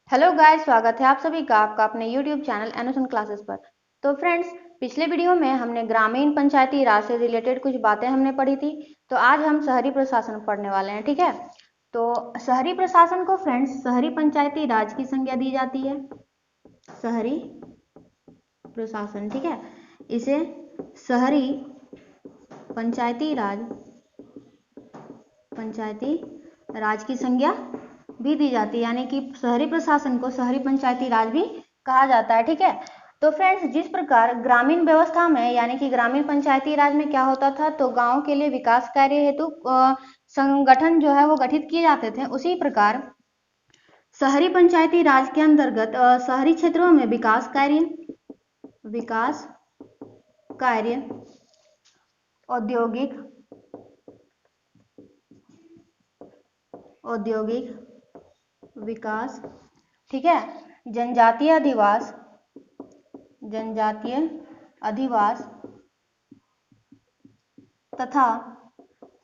Hello guys, स्वागत है आप सभी का आपका अपने यूट्यूब चैनल एनोसन क्लासेस पर। तो फ्रेंड्स, पिछले वीडियो में हमने ग्रामीण पंचायती राज से रिलेटेड कुछ बातें हमने पढ़ी थी। तो आज हम शहरी प्रशासन पढ़ने वाले हैं, ठीक है। तो शहरी प्रशासन को फ्रेंड्स शहरी पंचायती राज की संज्ञा दी जाती है। शहरी प्रशासन, ठीक है, इसे शहरी पंचायती राज की संज्ञा भी दी जाती है, यानी कि शहरी प्रशासन को शहरी पंचायती राज भी कहा जाता है, ठीक है। तो फ्रेंड्स, जिस प्रकार ग्रामीण व्यवस्था में यानी कि ग्रामीण पंचायती राज में क्या होता था, तो गांव के लिए विकास कार्य हेतु संगठन जो है वो गठित किए जाते थे, उसी प्रकार शहरी पंचायती राज के अंतर्गत शहरी क्षेत्रों में विकास कार्य औद्योगिक विकास, ठीक है, जनजातीय अधिवास तथा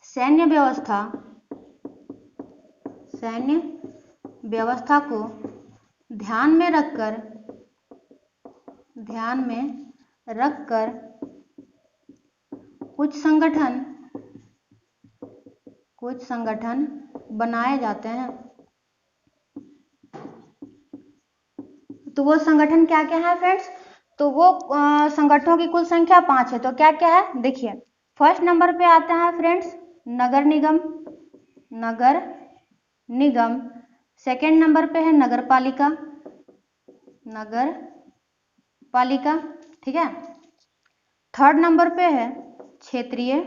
सैन्य व्यवस्था को ध्यान में रखकर कुछ संगठन बनाए जाते हैं। तो वो संगठन क्या क्या है फ्रेंड्स? तो वो संगठनों की कुल संख्या 5 है। तो क्या क्या है देखिए, फर्स्ट नंबर पे आता है फ्रेंड्स नगर निगम। सेकंड नंबर पे है नगर पालिका, ठीक है। थर्ड नंबर पे है क्षेत्रीय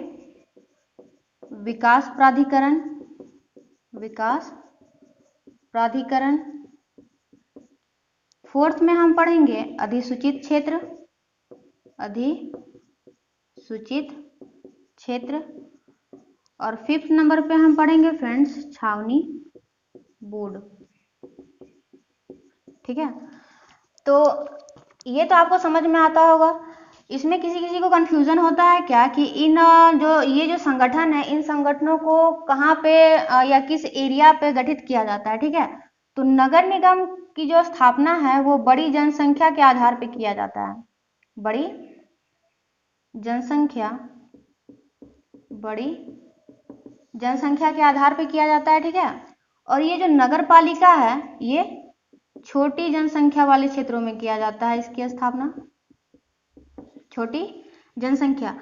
विकास प्राधिकरण। फोर्थ में हम पढ़ेंगे अधिसूचित क्षेत्र। और फिफ्थ नंबर पे हम पढ़ेंगे फ्रेंड्स छावनी बोर्ड, ठीक है। तो ये तो आपको समझ में आता होगा। इसमें किसी को कंफ्यूजन होता है क्या कि ये जो संगठन है, इन संगठनों को कहाँ पे या किस एरिया पे गठित किया जाता है, ठीक है। तो नगर निगम की जो स्थापना है वो बड़ी जनसंख्या के आधार पे किया जाता है। बड़ी जनसंख्या के आधार पे किया जाता है, ठीक है। और ये जो नगर पालिका है ये छोटी जनसंख्या वाले क्षेत्रों में किया जाता है, इसकी स्थापना छोटी जनसंख्या।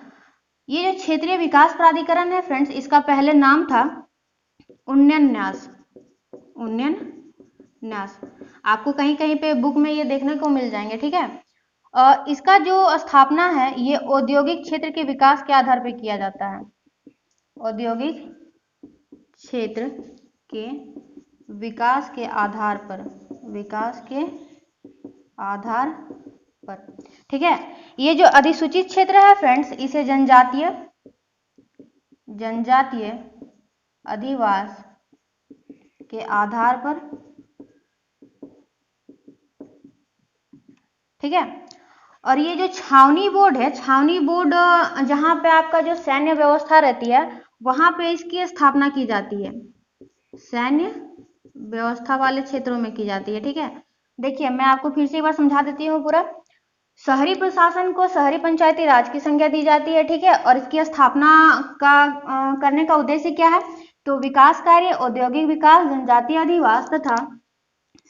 ये जो क्षेत्रीय विकास प्राधिकरण है फ्रेंड्स, इसका पहले नाम था उन्नयन न्यास। आपको कहीं कहीं पे बुक में ये देखने को मिल जाएंगे, ठीक है। इसका जो स्थापना है ये औद्योगिक क्षेत्र के विकास के आधार पर किया जाता है। औद्योगिक क्षेत्र के विकास के आधार पर, ठीक है। ये जो अधिसूचित क्षेत्र है फ्रेंड्स, इसे जनजातीय अधिवास के आधार पर, ठीक है। और ये जो छावनी बोर्ड है, छावनी बोर्ड जहां पे आपका जो सैन्य व्यवस्था रहती है वहां पे इसकी स्थापना की जाती है। सैन्य व्यवस्था वाले क्षेत्रों में की जाती है, ठीक है। देखिए, मैं आपको फिर से एक बार समझा देती हूँ पूरा। शहरी प्रशासन को शहरी पंचायती राज की संज्ञा दी जाती है, ठीक है। और इसकी स्थापना करने का उद्देश्य क्या है? तो विकास कार्य, औद्योगिक विकास, जनजातीय अधिवास तथा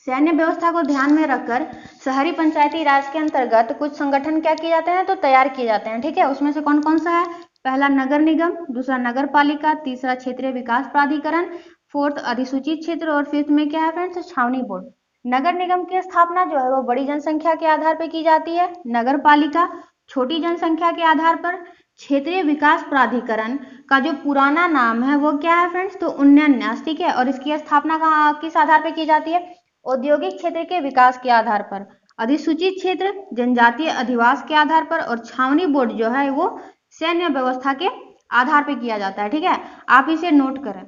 सैन्य व्यवस्था को ध्यान में रखकर शहरी पंचायती राज के अंतर्गत कुछ संगठन क्या किए जाते हैं, तो तैयार किए जाते हैं, ठीक है। उसमें से कौन कौन सा है? पहला नगर निगम, दूसरा नगर पालिका, तीसरा क्षेत्रीय विकास प्राधिकरण, फोर्थ अधिसूचित क्षेत्र और फिफ्थ में क्या है फ्रेंड्स? छावनी बोर्ड। नगर निगम की स्थापना जो है वो बड़ी जनसंख्या के आधार पर की जाती है, नगर पालिका छोटी जनसंख्या के आधार पर, क्षेत्रीय विकास प्राधिकरण का जो पुराना नाम है वो क्या है फ्रेंड्स? तो उन्नयन न्यास, ठीक है। और इसकी स्थापना किस आधार पर की जाती है? औद्योगिक क्षेत्र के विकास के आधार पर। अधिसूचित क्षेत्र जनजातीय अधिवास के आधार पर, और छावनी बोर्ड जो है वो सैन्य व्यवस्था के आधार पर किया जाता है, ठीक है। आप इसे नोट करें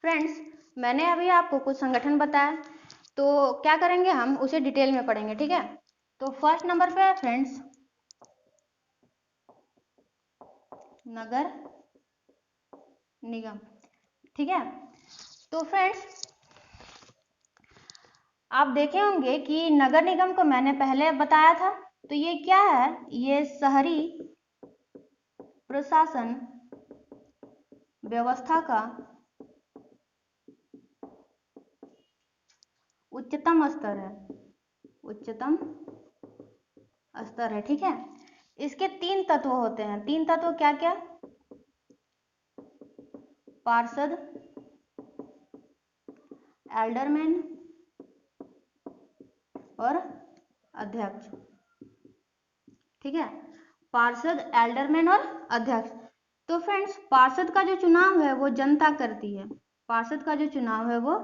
फ्रेंड्स। मैंने अभी आपको कुछ संगठन बताया, तो क्या करेंगे हम उसे डिटेल में पढ़ेंगे, ठीक है। तो फर्स्ट नंबर पे है फ्रेंड्स नगर निगम, ठीक है। तो फ्रेंड्स, आप देखे होंगे कि नगर निगम को मैंने पहले बताया था, तो ये क्या है, ये शहरी प्रशासन व्यवस्था का उच्चतम स्तर है, उच्चतम स्तर है। ठीक है, इसके 3 तत्व होते हैं। 3 तत्व क्या क्या? पार्षद, एल्डरमैन और अध्यक्ष। ठीक है, पार्षद, एल्डरमैन और अध्यक्ष। तो फ्रेंड्स, पार्षद का जो चुनाव है वो जनता करती है, पार्षद का जो चुनाव है वो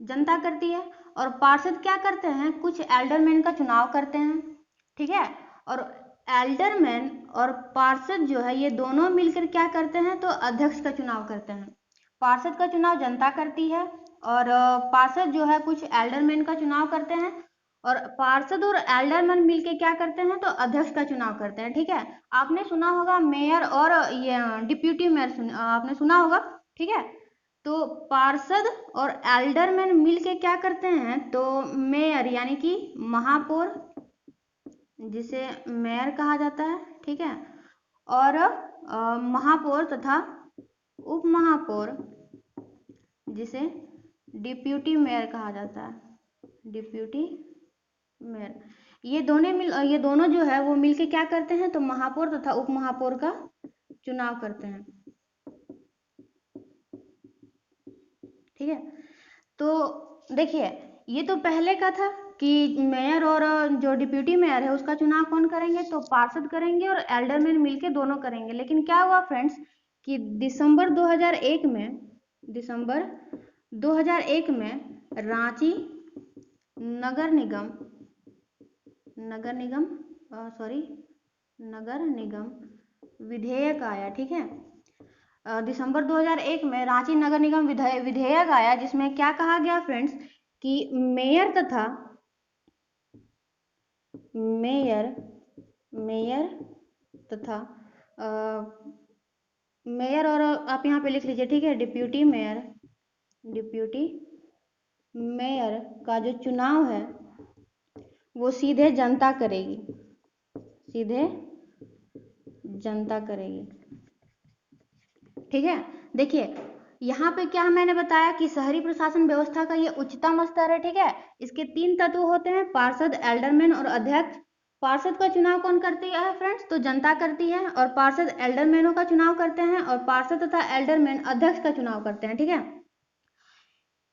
जनता करती है। और पार्षद क्या करते हैं, कुछ एल्डरमैन का चुनाव करते हैं। ठीक है, और एल्डरमैन और पार्षद जो है ये दोनों मिलकर क्या करते हैं, तो अध्यक्ष का चुनाव करते हैं। पार्षद का चुनाव जनता करती है और पार्षद जो है कुछ एल्डरमैन का चुनाव करते हैं, और पार्षद और एल्डरमैन मिलके क्या करते हैं, तो अध्यक्ष का चुनाव करते हैं। ठीक है, आपने सुना होगा मेयर और ये डिप्यूटी मेयर, आपने सुना होगा। ठीक है, तो पार्षद और एल्डरमैन मिलके क्या करते हैं, तो मेयर यानी कि महापौर, जिसे मेयर कहा जाता है। ठीक है, और महापौर तथा उप महापौर, जिसे डिप्यूटी मेयर कहा जाता है, डिप्यूटी मेयर। ये दोनों जो है वो मिलके क्या करते हैं, तो महापौर तथा उप महापौर का चुनाव करते हैं। ठीक है, तो देखिए ये तो पहले का था कि मेयर और जो डिप्यूटी मेयर है उसका चुनाव कौन करेंगे, तो पार्षद करेंगे और एल्डरमैन मिलके दोनों करेंगे। लेकिन क्या हुआ फ्रेंड्स कि दिसंबर 2001 में रांची नगर निगम विधेयक आया। ठीक है, दिसंबर 2001 में रांची नगर निगम विधेयक आया, जिसमें क्या कहा गया फ्रेंड्स कि मेयर तथा मेयर और आप यहाँ पे लिख लीजिए। ठीक है, डिप्यूटी मेयर का जो चुनाव है वो सीधे जनता करेगी। ठीक है, देखिए यहाँ पे क्या मैंने बताया कि शहरी प्रशासन व्यवस्था का ये उच्चतम स्तर है। ठीक है, इसके 3 तत्व होते हैं, पार्षद, एल्डरमैन और अध्यक्ष। पार्षद का चुनाव कौन करती है फ्रेंड्स, तो जनता करती है, और पार्षद एल्डरमैनों का चुनाव करते हैं, और पार्षद तथा एल्डरमैन अध्यक्ष का चुनाव करते हैं। ठीक है,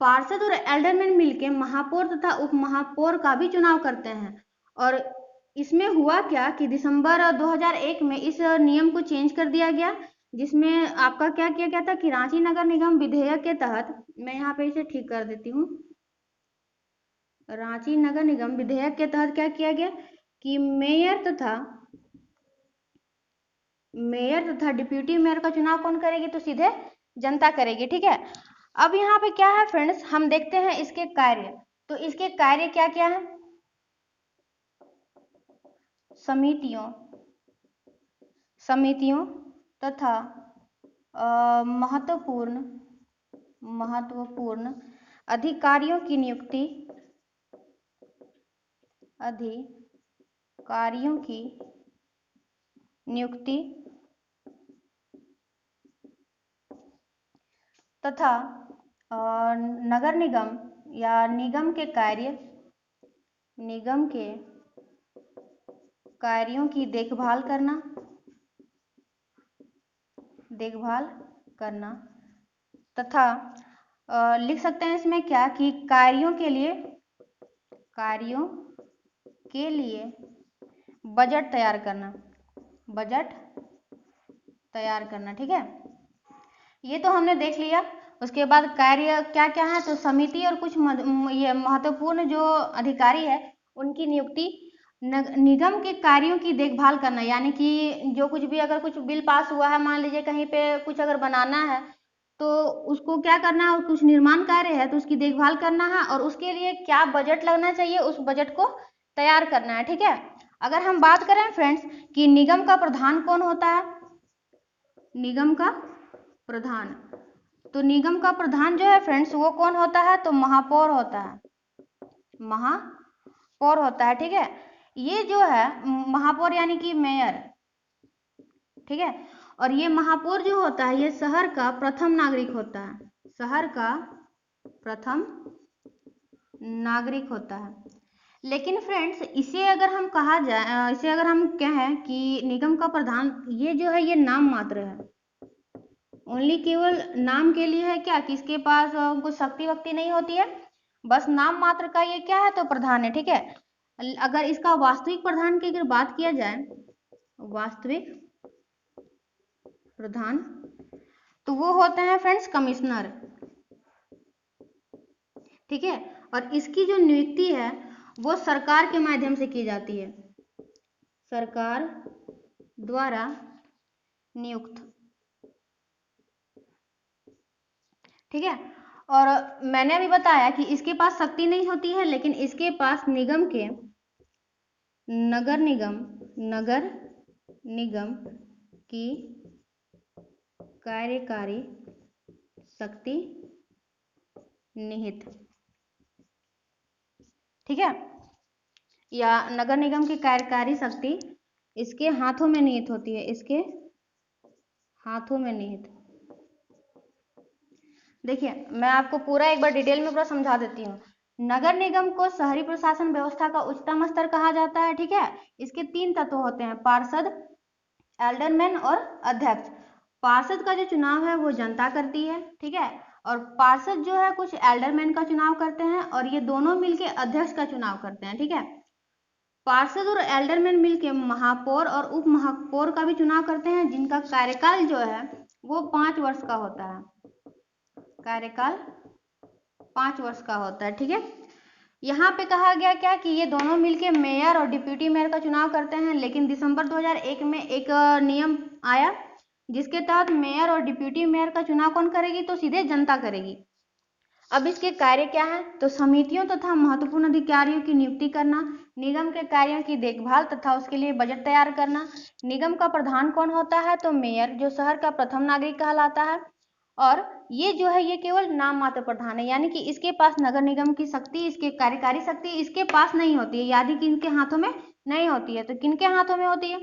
पार्षद और एल्डरमैन मिलके महापौर तथा उप महापौर का भी चुनाव करते हैं। और इसमें हुआ क्या कि दिसंबर 2001 में इस नियम को चेंज कर दिया गया, जिसमें आपका क्या किया गया था कि रांची नगर निगम विधेयक के तहत, मैं यहाँ पे इसे ठीक कर देती हूँ, रांची नगर निगम विधेयक के तहत क्या किया गया कि मेयर तथा डिप्यूटी मेयर का चुनाव कौन करेगी, तो सीधे जनता करेगी। ठीक है, अब यहाँ पे क्या है फ्रेंड्स, हम देखते हैं इसके कार्य। तो इसके कार्य क्या क्या है, समितियों तथा महत्वपूर्ण अधिकारियों की नियुक्ति तथा नगर निगम या निगम के कार्यों की देखभाल करना तथा लिख सकते हैं इसमें क्या कि कार्यों के लिए बजट तैयार करना। ठीक है, ये तो हमने देख लिया। उसके बाद कार्य क्या क्या है, तो समिति और कुछ ये महत्वपूर्ण जो अधिकारी है उनकी नियुक्ति, निगम के कार्यों की देखभाल करना, यानी कि जो कुछ भी अगर कुछ बिल पास हुआ है, मान लीजिए कहीं पे कुछ अगर बनाना है तो उसको क्या करना है, कुछ निर्माण कार्य है तो उसकी देखभाल करना है, और उसके लिए क्या बजट लगना चाहिए उस बजट को तैयार करना है। ठीक है, अगर हम बात करें फ्रेंड्स कि निगम का प्रधान कौन होता है, निगम का प्रधान, तो निगम का प्रधान जो है फ्रेंड्स वो कौन होता है, तो महापौर होता है। महापौर होता है, ठीक है। ये जो है महापौर यानी कि मेयर, ठीक है। और ये महापौर जो होता है ये शहर का प्रथम नागरिक होता है, शहर का प्रथम नागरिक होता है। लेकिन फ्रेंड्स इसे अगर हम कहा जाए, इसे अगर हम कहें कि निगम का प्रधान, ये जो है ये नाम मात्र है, ओनली केवल नाम के लिए है क्या कि इसके पास कुछ शक्ति वक्ति नहीं होती है, बस नाम मात्र का ये क्या है तो प्रधान है, ठीक है। अगर इसका वास्तविक प्रधान की अगर बात किया जाए, वास्तविक प्रधान, तो वो होते हैं फ्रेंड्स कमिश्नर, ठीक है। और इसकी जो नियुक्ति है वो सरकार के माध्यम से की जाती है, सरकार द्वारा नियुक्त, ठीक है। और मैंने अभी बताया कि इसके पास शक्ति नहीं होती है, लेकिन इसके पास निगम के नगर निगम की कार्यकारी शक्ति निहित, ठीक है। या नगर निगम की कार्यकारी शक्ति इसके हाथों में निहित होती है, इसके हाथों में निहित। देखिए मैं आपको पूरा एक बार डिटेल में पूरा समझा देती हूँ। नगर निगम को शहरी प्रशासन व्यवस्था का उच्चतम स्तर कहा जाता है, ठीक है। इसके 3 तत्व होते हैं, पार्षद, एल्डरमैन और अध्यक्ष। पार्षद का जो चुनाव है वो जनता करती है, ठीक है। और पार्षद जो है कुछ एल्डरमैन का चुनाव करते हैं और ये दोनों मिलके अध्यक्ष का चुनाव करते हैं, ठीक है। पार्षद और एल्डरमैन मिलके महापौर और उप महापौर का भी चुनाव करते हैं, जिनका कार्यकाल जो है वो 5 वर्ष का होता है, कार्यकाल 5 वर्ष का होता है, ठीक है। यहाँ पे कहा गया क्या कि ये दोनों मिलके मेयर और डिप्यूटी मेयर का चुनाव करते हैं, लेकिन दिसंबर 2001 में एक नियम आया जिसके तहत मेयर और डिप्यूटी मेयर का चुनाव कौन करेगी तो सीधे जनता करेगी। अब इसके कार्य क्या है तो समितियों तथा महत्वपूर्ण अधिकारियों की नियुक्ति करना, निगम के कार्यों की देखभाल तथा उसके लिए बजट तैयार करना। निगम का प्रधान कौन होता है तो मेयर, जो शहर का प्रथम नागरिक कहलाता है। और ये जो है ये केवल नाम मात्र प्रधान है, यानी कि इसके पास नगर निगम की शक्ति, इसके कार्यकारी शक्ति इसके पास नहीं होती है, यानी कि इनके हाथों में नहीं होती है। तो किनके हाथों में होती है,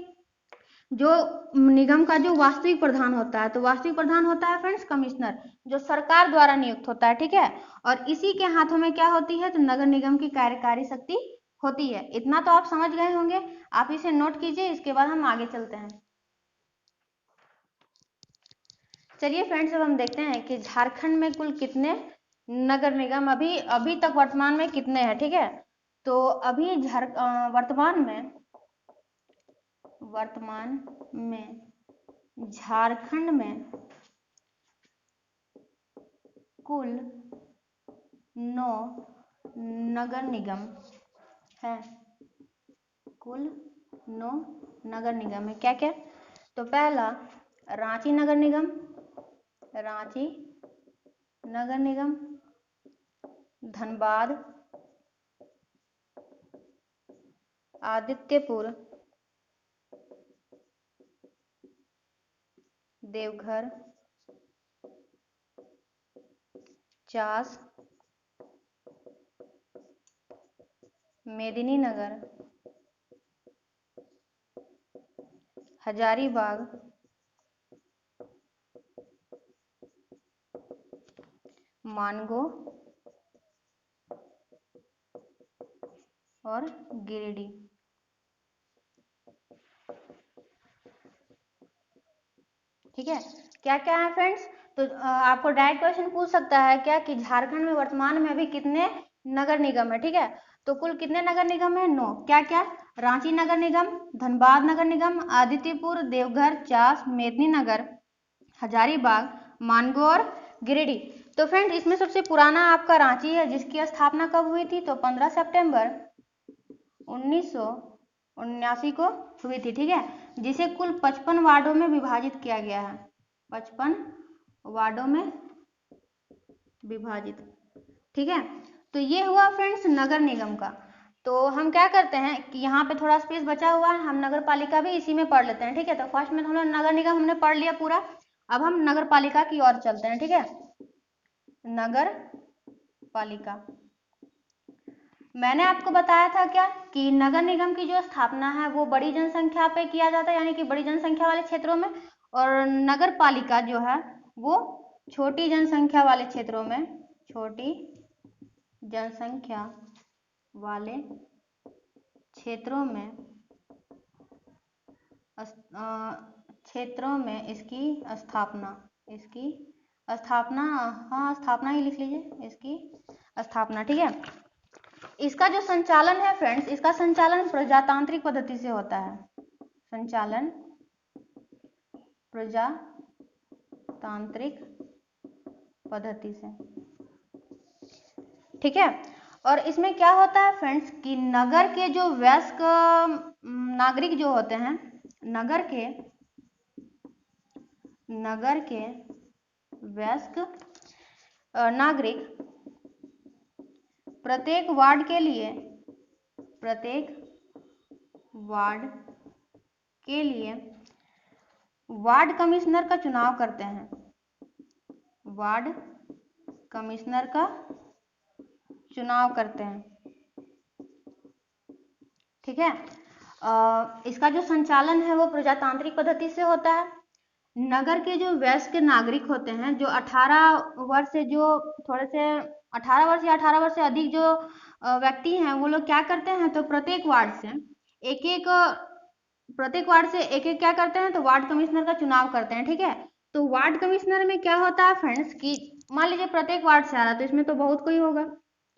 जो निगम का जो वास्तविक प्रधान होता है, तो वास्तविक प्रधान होता है फ्रेंड्स कमिश्नर, जो सरकार द्वारा नियुक्त होता है, ठीक है। और इसी के हाथों में क्या होती है तो नगर निगम की कार्यकारी शक्ति होती है। इतना तो आप समझ गए होंगे, आप इसे नोट कीजिए, इसके बाद हम आगे चलते हैं। चलिए फ्रेंड्स अब हम देखते हैं कि झारखंड में कुल कितने नगर निगम अभी तक वर्तमान में कितने हैं, ठीक है। तो अभी वर्तमान में झारखंड में कुल 9 नगर निगम है, कुल 9 नगर निगम है। क्या क्या तो पहला रांची नगर निगम, रांची नगर निगम, धनबाद, आदित्यपुर, देवघर, चास, मेदिनीनगर, हजारीबाग, मानगो और गिरिडीह, ठीक है। क्या क्या है फ्रेंड्स, तो आपको डायरेक्ट क्वेश्चन पूछ सकता है क्या कि झारखंड में वर्तमान में अभी कितने नगर निगम है, ठीक है। तो कुल कितने नगर निगम है 9। क्या क्या रांची नगर निगम, धनबाद नगर निगम, आदित्यपुर, देवघर, चास, मेदिनीनगर, हजारीबाग, मानगो और गिरिडीह। तो फ्रेंड इसमें सबसे पुराना आपका रांची है, जिसकी स्थापना कब हुई थी तो 15 सितंबर 1979 को हुई थी, ठीक है। जिसे कुल 55 वार्डों में विभाजित किया गया है, 55 वार्डों में विभाजित, ठीक है। तो ये हुआ फ्रेंड्स नगर निगम का। तो हम क्या करते हैं कि यहाँ पे थोड़ा स्पेस बचा हुआ है, हम नगर पालिका भी इसी में पढ़ लेते हैं, ठीक है। तो फर्स्ट में हम लोग नगर निगम हमने पढ़ लिया पूरा, अब हम नगर पालिका की ओर चलते हैं, ठीक है। नगर पालिका, मैंने आपको बताया था क्या कि नगर निगम की जो स्थापना है वो बड़ी जनसंख्या पे किया जाता है, यानी कि बड़ी जनसंख्या वाले क्षेत्रों में, और नगर पालिका जो है वो छोटी जनसंख्या वाले क्षेत्रों में, छोटी जनसंख्या वाले क्षेत्रों में इसकी स्थापना, हाँ स्थापना ही लिख लीजिए, इसकी स्थापना। ठीक है, इसका जो संचालन है फ्रेंड्स, इसका संचालन प्रजातांत्रिक पद्धति से होता है, संचालन प्रजातांत्रिक पद्धति से। ठीक है, और इसमें क्या होता है फ्रेंड्स कि नगर के जो वयस्क नागरिक जो होते हैं, नगर के वयस्क नागरिक प्रत्येक वार्ड के लिए वार्ड कमिश्नर का चुनाव करते हैं, वार्ड कमिश्नर का चुनाव करते हैं। ठीक है, इसका जो संचालन है वो प्रजातांत्रिक पद्धति से होता है। नगर के जो वयस्क नागरिक होते हैं, जो 18 वर्ष से जो थोड़े से 18 वर्ष या 18 वर्ष से अधिक जो व्यक्ति हैं, वो लोग क्या करते हैं, तो प्रत्येक वार्ड से एक क्या करते हैं, तो वार्ड कमिश्नर का चुनाव करते हैं। ठीक है, तो वार्ड कमिश्नर में क्या होता है फ्रेंड्स कि मान लीजिए प्रत्येक वार्ड से आ रहा है, तो इसमें तो बहुत कोई होगा।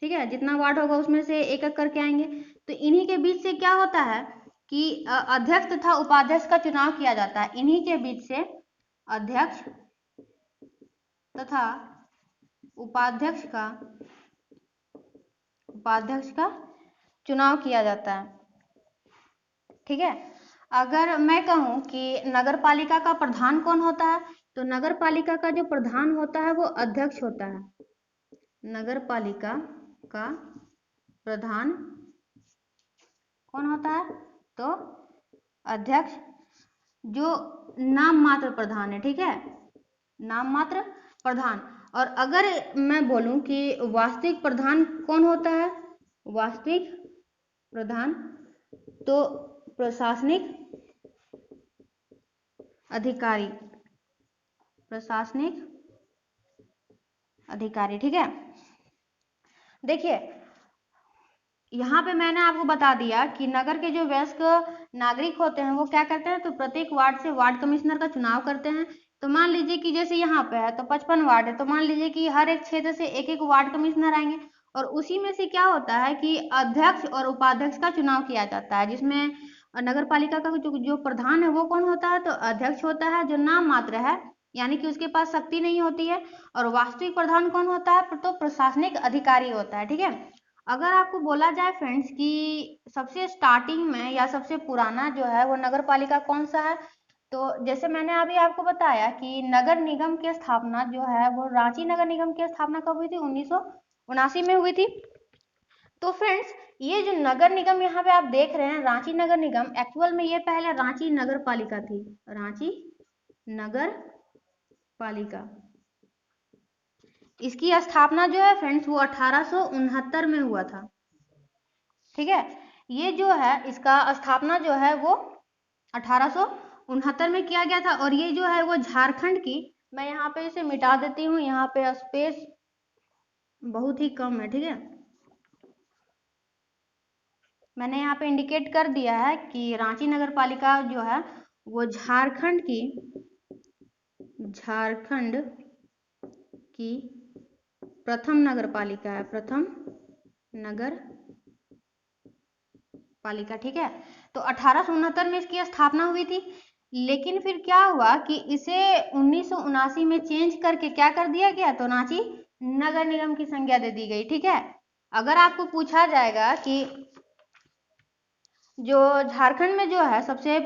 ठीक है, जितना वार्ड होगा उसमें से एक एक करके आएंगे, तो इन्हीं के बीच से क्या होता है कि अध्यक्ष तथा उपाध्यक्ष का चुनाव किया जाता है। इन्हीं के बीच से अध्यक्ष तथा उपाध्यक्ष का चुनाव किया जाता है। ठीक है, अगर मैं कहूं कि नगर पालिका का प्रधान कौन होता है, तो नगर पालिका का जो प्रधान होता है वो अध्यक्ष होता है। नगर पालिका का प्रधान कौन होता है, तो अध्यक्ष, जो नाम मात्र प्रधान है। ठीक है, नाम मात्र प्रधान। और अगर मैं बोलूं कि वास्तविक प्रधान कौन होता है, वास्तविक प्रधान, तो प्रशासनिक अधिकारी, ठीक है। देखिए यहाँ पे मैंने आपको बता दिया कि नगर के जो वयस्क नागरिक होते हैं वो क्या करते हैं, तो प्रत्येक वार्ड से वार्ड कमिश्नर का चुनाव करते हैं। तो मान लीजिए कि जैसे यहाँ पे है तो 55 वार्ड है, तो मान लीजिए कि हर एक क्षेत्र से एक एक वार्ड कमिश्नर आएंगे, और उसी में से क्या होता है कि अध्यक्ष और उपाध्यक्ष का चुनाव किया जाता है, जिसमें नगर पालिका का जो प्रधान है वो कौन होता है, तो अध्यक्ष होता है, जो नाम मात्र है, यानी कि उसके पास शक्ति नहीं होती है। और वास्तविक प्रधान कौन होता है, तो प्रशासनिक अधिकारी होता है। ठीक है, अगर आपको बोला जाए फ्रेंड्स कि सबसे स्टार्टिंग में या सबसे पुराना जो है वो नगर पालिका कौन सा है, तो जैसे मैंने अभी आपको बताया कि नगर निगम की स्थापना जो है वो रांची नगर निगम की स्थापना कब हुई थी, 1979 में हुई थी। तो फ्रेंड्स ये जो नगर निगम यहाँ पे आप देख रहे हैं रांची नगर निगम, एक्चुअल में ये पहले रांची नगर पालिका थी, रांची नगर पालिका। इसकी स्थापना जो है फ्रेंड्स वो 1869 में हुआ था। ठीक है, ये जो है इसका स्थापना जो है वो 1869 में किया गया था, और ये जो है वो झारखंड की, मैं यहाँ पे इसे मिटा देती हूँ, यहाँ पे स्पेस बहुत ही कम है। ठीक है, मैंने यहाँ पे इंडिकेट कर दिया है कि रांची नगर पालिका जो है वो झारखंड की प्रथम नगर पालिका है, प्रथम नगर पालिका। ठीक है, तो 1869 में इसकी स्थापना हुई थी, लेकिन फिर क्या हुआ कि इसे 1979 में चेंज करके क्या कर दिया गया, तो रांची नगर निगम की संज्ञा दे दी गई। ठीक है, अगर आपको पूछा जाएगा कि जो झारखंड में जो है सबसे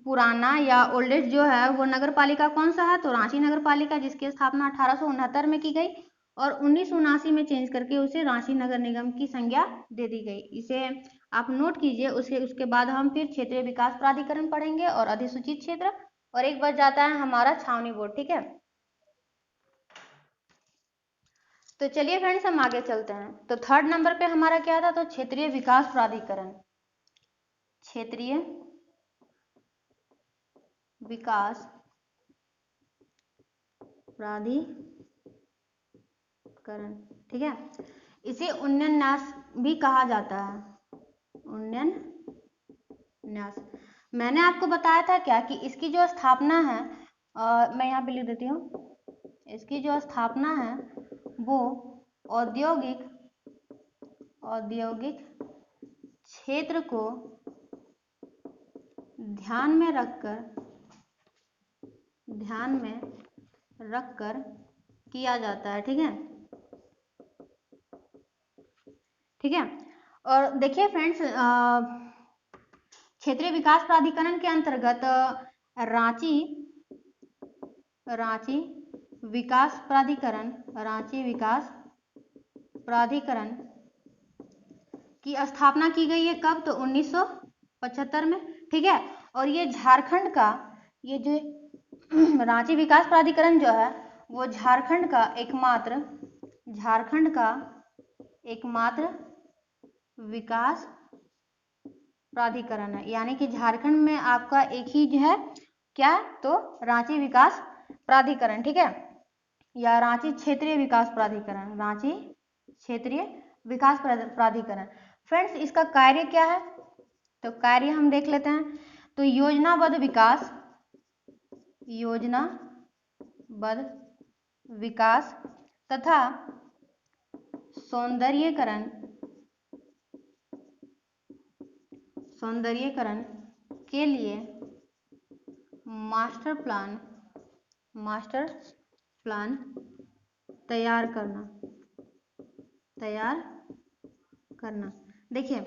पुराना या ओल्डेस्ट जो है वो नगर पालिका कौन सा है, तो रांची नगर पालिका, जिसकी स्थापना 1869 में की गई और 1979 में चेंज करके उसे रांची नगर निगम की संज्ञा दे दी गई। इसे आप नोट कीजिए। उसके बाद हम फिर क्षेत्रीय विकास प्राधिकरण पढ़ेंगे और अधिसूचित क्षेत्र, और एक बच जाता है हमारा छावनी बोर्ड। ठीक है, तो चलिए फ्रेंड्स हम आगे चलते हैं। तो थर्ड नंबर पे हमारा क्या था, तो क्षेत्रीय विकास प्राधिकरण। क्षेत्रीय विकास प्राधिकरण, ठीक है। इसे उन्नयन न्यास भी कहा जाता है, उन्नयन न्यास। मैंने आपको बताया था क्या कि इसकी जो स्थापना है, मैं यहाँ पे लिख देती हूँ, इसकी जो स्थापना है वो औद्योगिक क्षेत्र को ध्यान में रखकर किया जाता है, ठीक है, ठीक है। और देखिए फ्रेंड्स, क्षेत्रीय विकास प्राधिकरण के अंतर्गत रांची विकास प्राधिकरण की स्थापना की गई है। कब, तो 1975 में, ठीक है। और ये झारखंड का, ये जो रांची विकास प्राधिकरण जो है वो झारखंड का एकमात्र विकास प्राधिकरण है। यानी कि झारखंड में आपका एक ही जो है क्या, तो रांची विकास प्राधिकरण, ठीक है, या रांची क्षेत्रीय विकास प्राधिकरण, रांची क्षेत्रीय विकास प्राधिकरण। फ्रेंड्स, इसका कार्य क्या है, तो कार्य हम देख लेते हैं। तो योजनाबद्ध विकास तथा सौंदर्यीकरण के लिए मास्टर प्लान तैयार करना। देखिए,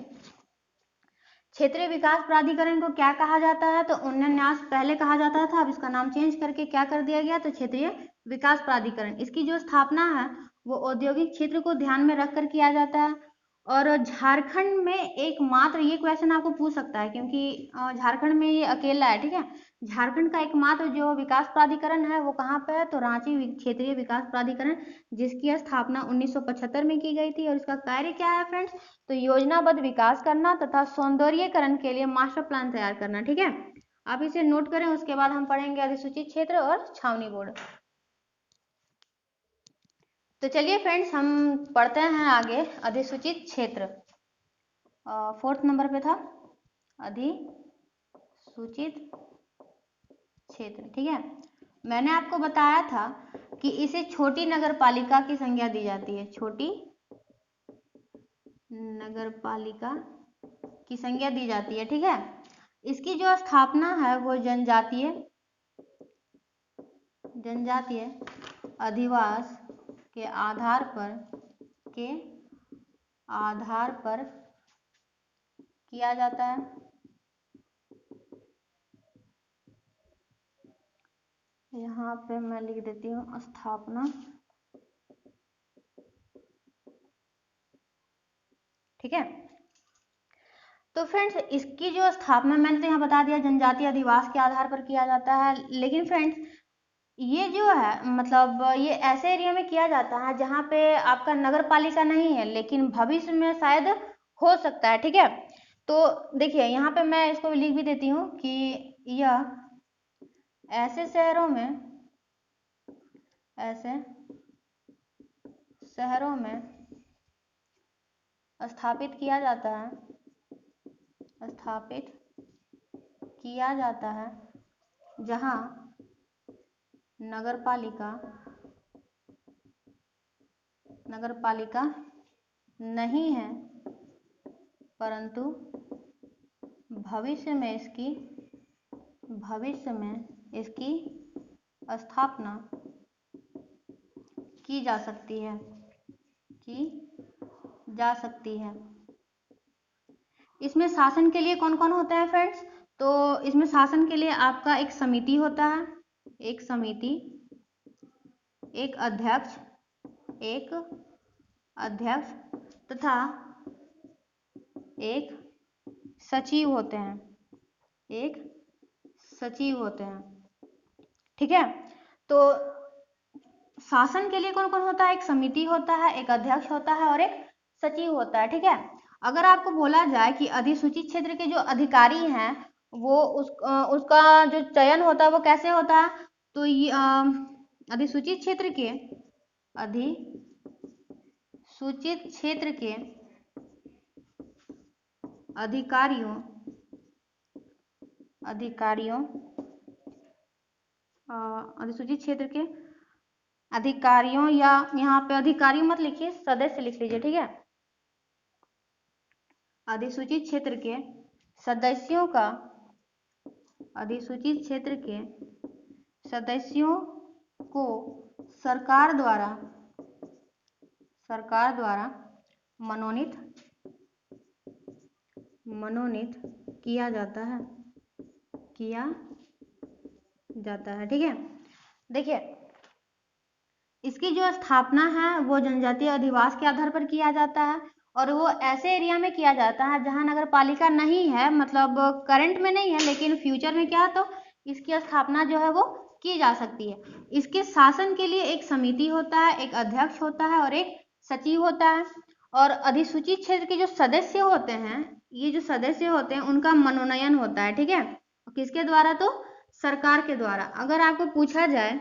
क्षेत्रीय विकास प्राधिकरण को क्या कहा जाता है, तो उन्नयन न्यास पहले कहा जाता था, अब इसका नाम चेंज करके क्या कर दिया गया, तो क्षेत्रीय विकास प्राधिकरण। इसकी जो स्थापना है वो औद्योगिक क्षेत्र को ध्यान में रखकर किया जाता है। और झारखंड में एकमात्र, ये क्वेश्चन आपको पूछ सकता है क्योंकि झारखंड में ये अकेला है, ठीक है। झारखंड का एकमात्र जो विकास प्राधिकरण है वो कहाँ पे है, तो रांची क्षेत्रीय विकास प्राधिकरण, जिसकी स्थापना 1975 में की गई थी। और इसका कार्य क्या है फ्रेंड्स, तो योजनाबद्ध विकास करना तथा सौंदर्यीकरण के लिए मास्टर प्लान तैयार करना, ठीक है। आप इसे नोट करें, उसके बाद हम पढ़ेंगे अधिसूचित क्षेत्र और छावनी बोर्ड। तो चलिए फ्रेंड्स, हम पढ़ते हैं आगे अधिसूचित क्षेत्र। फोर्थ नंबर पे था अधिसूचित क्षेत्र, ठीक है। मैंने आपको बताया था कि इसे छोटी नगर पालिका की संज्ञा दी जाती है, छोटी नगर पालिका की संज्ञा दी जाती है, ठीक है। इसकी जो स्थापना है वो जनजातीय अधिवास के आधार पर किया जाता है। यहाँ पे मैं लिख देती हूँ स्थापना, ठीक है। तो फ्रेंड्स, इसकी जो स्थापना मैंने तो यहाँ बता दिया, जनजातीय अधिवास के आधार पर किया जाता है। लेकिन फ्रेंड्स, ये जो है मतलब ये ऐसे एरिया में किया जाता है जहाँ पे आपका नगर पालिका नहीं है, लेकिन भविष्य में शायद हो सकता है, ठीक है। तो देखिए, यहाँ पे मैं इसको लिख भी देती हूँ कि यह ऐसे शहरों में स्थापित किया जाता है जहाँ नगर पालिका नहीं है, परंतु भविष्य में इसकी स्थापना की जा सकती है। इसमें शासन के लिए कौन कौन होता है फ्रेंड्स, तो इसमें शासन के लिए आपका एक समिति होता है, एक अध्यक्ष तथा एक सचिव होते हैं, ठीक है। तो शासन के लिए कौन कौन होता है? एक समिति होता है, एक अध्यक्ष होता है और एक सचिव होता है। ठीक है, अगर आपको बोला जाए कि अधिसूचित क्षेत्र के जो अधिकारी हैं वो उसका जो चयन होता है वो कैसे होता है, तो ये अधिसूचित क्षेत्र के अधिकारियों अधिसूचित क्षेत्र के अधिकारियों, या यहाँ पे अधिकारी मत लिखिए, सदस्य लिख लीजिए। ठीक है, अधिसूचित क्षेत्र के सदस्यों का, अधिसूचित क्षेत्र के सदस्यों को सरकार द्वारा मनोनीत किया जाता है। ठीक है, देखिए इसकी जो स्थापना है वो जनजातीय अधिवास के आधार पर किया जाता है, और वो ऐसे एरिया में किया जाता है जहां नगर पालिका नहीं है, मतलब करंट में नहीं है, लेकिन फ्यूचर में क्या, तो इसकी स्थापना जो है वो की जा सकती है। इसके शासन के लिए एक समिति होता है, एक अध्यक्ष होता है और एक सचिव होता है। और अधिसूचित क्षेत्र के जो सदस्य होते हैं, ये जो सदस्य होते हैं उनका मनोनयन होता है। ठीक है, किसके द्वारा? तो सरकार के द्वारा। अगर आपको पूछा जाए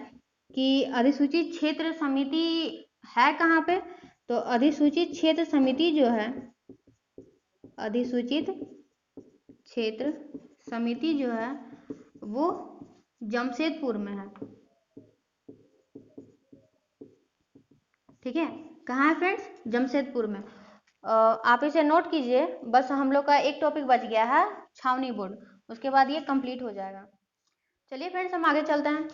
कि अधिसूचित क्षेत्र समिति है कहाँ पे, तो अधिसूचित क्षेत्र समिति जो है, अधिसूचित क्षेत्र समिति जो है वो जमशेदपुर में है। ठीक है, कहाँ है फ्रेंड्स? जमशेदपुर में। आप इसे नोट कीजिए। बस हम लोग का एक टॉपिक बच गया है, छावनी बोर्ड, उसके बाद ये कंप्लीट हो जाएगा। चलिए फ्रेंड्स हम आगे चलते हैं।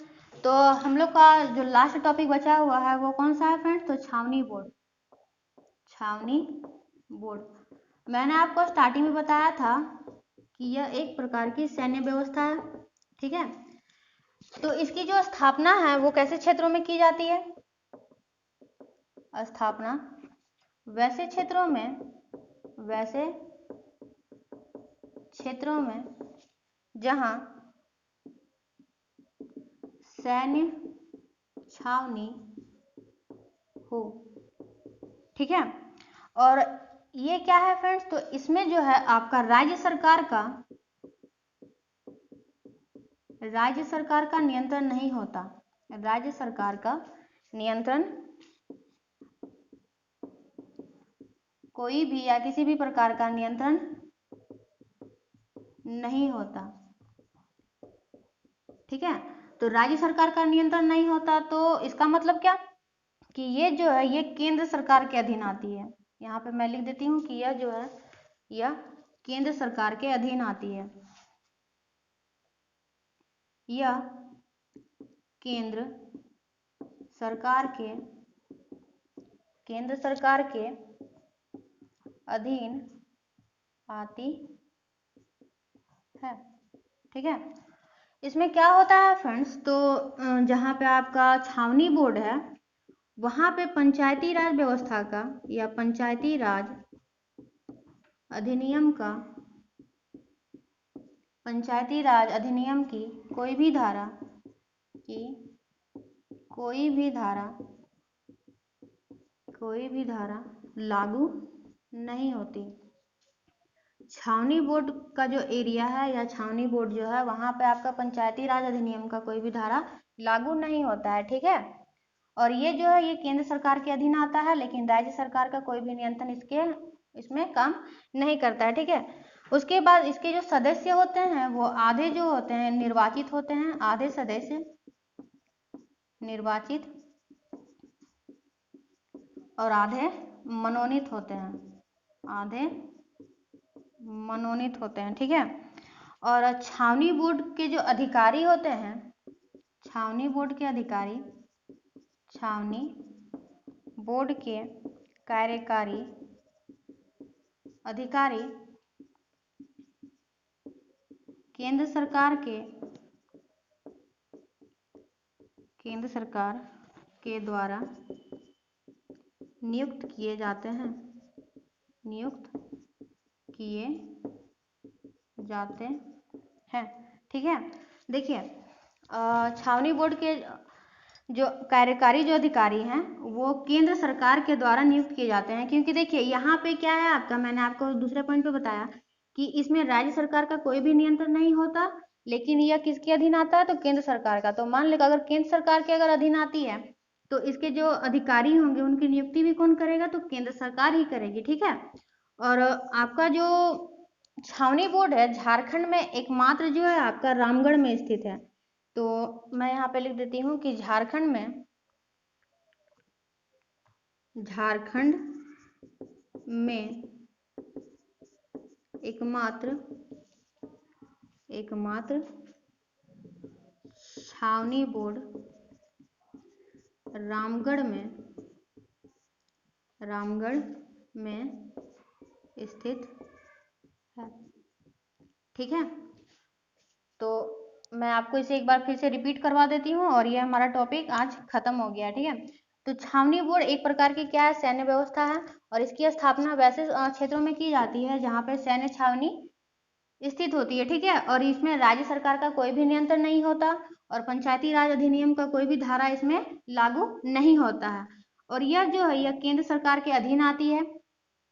तो हम लोग का जो लास्ट टॉपिक बचा हुआ है वो कौन सा है फ्रेंड्स? तो छावनी बोर्ड। मैंने आपको स्टार्टिंग में बताया था कि यह एक प्रकार की सैन्य व्यवस्था है। ठीक है, तो इसकी जो स्थापना है वो कैसे क्षेत्रों में की जाती है? स्थापना वैसे क्षेत्रों में जहां सैन्य छावनी हो। ठीक है, और ये क्या है फ्रेंड्स? तो इसमें जो है आपका राज्य सरकार का नियंत्रण नहीं होता। राज्य सरकार का नियंत्रण कोई भी या किसी भी प्रकार का नियंत्रण नहीं होता। ठीक है, तो राज्य सरकार का नियंत्रण नहीं होता, तो इसका मतलब क्या कि ये जो है ये केंद्र सरकार के अधीन आती है। यहाँ पे मैं लिख देती हूँ कि यह जो है यह केंद्र सरकार के अधीन आती है। यह केंद्र सरकार के अधीन आती है। ठीक है, इसमें क्या होता है फ्रेंड्स? तो जहाँ पे आपका छावनी बोर्ड है वहाँ पे पंचायती राज व्यवस्था का या पंचायती राज अधिनियम की कोई भी धारा लागू नहीं होती। छावनी बोर्ड का जो एरिया है या छावनी बोर्ड जो है वहां पे आपका पंचायती राज अधिनियम का कोई भी धारा लागू नहीं होता है। ठीक है, और ये जो है ये केंद्र सरकार के अधीन आता है, लेकिन राज्य सरकार का कोई भी नियंत्रण इसमें काम नहीं करता है। ठीक है, उसके बाद इसके जो सदस्य होते हैं वो आधे जो होते हैं निर्वाचित होते हैं, आधे सदस्य निर्वाचित और आधे मनोनीत होते हैं। ठीक है, और छावनी बोर्ड के जो अधिकारी होते हैं, छावनी बोर्ड के कार्यकारी अधिकारी केंद्र सरकार के द्वारा नियुक्त किए जाते हैं। ठीक है, देखिए छावनी बोर्ड के जो कार्यकारी जो अधिकारी हैं वो केंद्र सरकार के द्वारा नियुक्त किए जाते हैं। क्योंकि देखिए यहाँ पे क्या है आपका, मैंने आपको दूसरे पॉइंट पे बताया कि इसमें राज्य सरकार का कोई भी नियंत्रण नहीं होता, लेकिन यह किसके अधीन आता है, तो केंद्र सरकार का। तो मान लो अगर केंद्र सरकार के अगर अधीन आती है तो इसके जो अधिकारी होंगे उनकी नियुक्ति भी कौन करेगा, तो केंद्र सरकार ही करेगी, ठीक है। और आपका जो छावनी बोर्ड है झारखंड में एकमात्र जो है आपका रामगढ़ में स्थित है। तो मैं यहाँ पे लिख देती हूँ कि झारखंड में एकमात्र छावनी बोर्ड रामगढ़ में स्थित है, ठीक है। तो मैं आपको इसे एक बार फिर से रिपीट करवा देती हूँ और ये हमारा टॉपिक आज खत्म हो गया, ठीक है। तो छावनी बोर्ड एक प्रकार की क्या है, सैन्य व्यवस्था है और इसकी स्थापना वैसे क्षेत्रों में की जाती है जहाँ पे सैन्य छावनी स्थित होती है, ठीक है। और इसमें राज्य सरकार का कोई भी नियंत्रण नहीं होता और पंचायती राज अधिनियम का कोई भी धारा इसमें लागू नहीं होता है। और यह जो है यह केंद्र सरकार के अधीन आती है।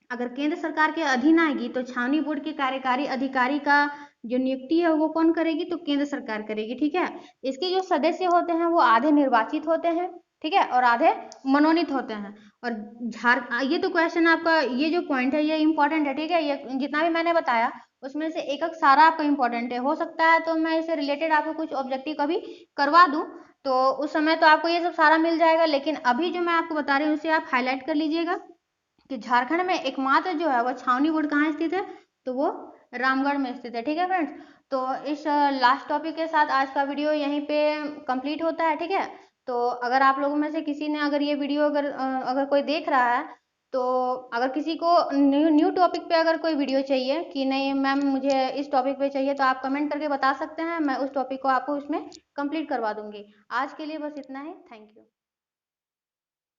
अगर केंद्र सरकार के अधीन आएगी तो छावनी बोर्ड के कार्यकारी अधिकारी का जो नियुक्ति है वो कौन करेगी, तो केंद्र सरकार करेगी, ठीक है। इसके जो सदस्य होते हैं वो आधे निर्वाचित होते हैं, ठीक है, और आधे मनोनीत होते हैं। और ये तो क्वेश्चन आपका, ये जो पॉइंट है ये इंपॉर्टेंट है, ठीक है। ये जितना भी मैंने बताया उसमें से एक सारा आपका इंपॉर्टेंट है। हो सकता है तो मैं इससे रिलेटेड आपको कुछ ऑब्जेक्टिव कभी करवा दूं तो उस समय तो आपको ये सब सारा मिल जाएगा, लेकिन अभी जो मैं आपको बता रही हूँ उसे आप हाईलाइट कर लीजिएगा कि झारखंड में एकमात्र जो है वो छावनी बोर्ड कहाँ स्थित है, तो वो रामगढ़ में स्थित है, ठीक है फ्रेंड्स। तो इस लास्ट टॉपिक के साथ आज का वीडियो यहीं पे कंप्लीट होता है, ठीक है। तो अगर आप लोगों में से किसी ने अगर ये वीडियो अगर कोई देख रहा है तो अगर किसी को न्यू टॉपिक पे अगर कोई वीडियो चाहिए कि नहीं मैम मुझे इस टॉपिक पे चाहिए, तो आप कमेंट करके बता सकते हैं, मैं उस टॉपिक को आपको उसमें कंप्लीट करवा दूंगी। आज के लिए बस इतना ही, थैंक यू।